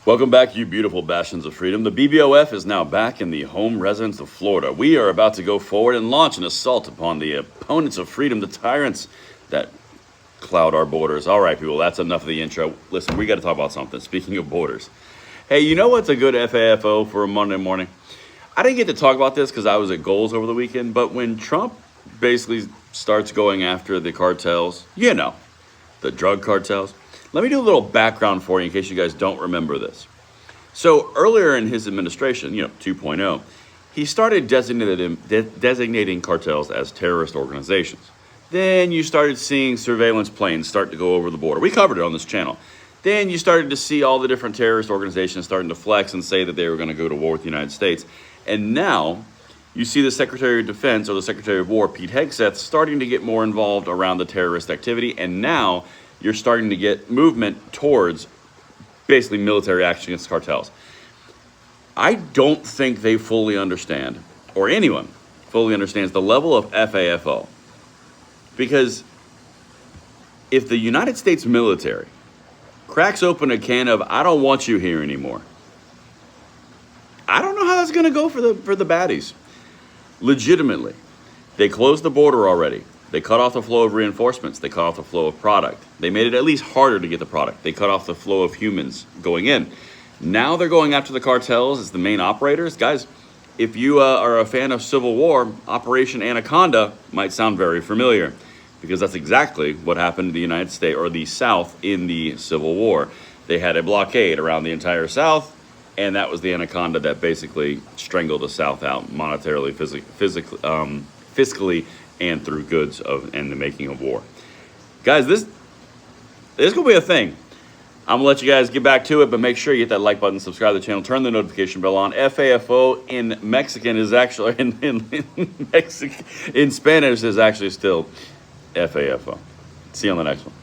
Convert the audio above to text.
Welcome back, you beautiful bastions of freedom. The BBOF is now back in the home residence of Florida. We are about to go forward and launch an assault upon the opponents of freedom, the tyrants that cloud our borders. All right, people, that's enough of the intro. Listen, we got to talk about something. Speaking of borders. Hey, you know what's a good FAFO for a Monday morning? I didn't get to talk about this because I was at Goals over the weekend, but when Trump basically starts going after the cartels, you know, the drug cartels, let me do a little background for you in case you guys don't remember this. So earlier in his administration, 2.0, he started designating cartels as terrorist organizations. Then you started seeing surveillance planes start to go over the border. We covered it on this channel. Then you started to see all the different terrorist organizations starting to flex and say that they were going to go to war with the United States. And now you see the Secretary of Defense or the Secretary of War, Pete Hegseth, starting to get more involved around the terrorist activity. And now you're starting to get movement towards basically military action against cartels. I don't think they fully understand, or anyone fully understands, the level of FAFO. Because if the United States military cracks open a can of, I don't want you here anymore, I don't know how that's going to go for the baddies. Legitimately, they closed the border already. They cut off the flow of reinforcements. They cut off the flow of product. They made it at least harder to get the product. They cut off the flow of humans going in. Now they're going after the cartels as the main operators. Guys, if you are a fan of Civil War, Operation Anaconda might sound very familiar because that's exactly what happened to the United States or the South in the Civil War. They had a blockade around the entire South, and that was the Anaconda that basically strangled the South out monetarily, fiscally, and through goods and the making of war. Guys, this is going to be a thing. I'm going to let you guys get back to it, but make sure you hit that like button, subscribe to the channel, turn the notification bell on. FAFO in Mexican is actually, in Spanish is actually still FAFO. See you on the next one.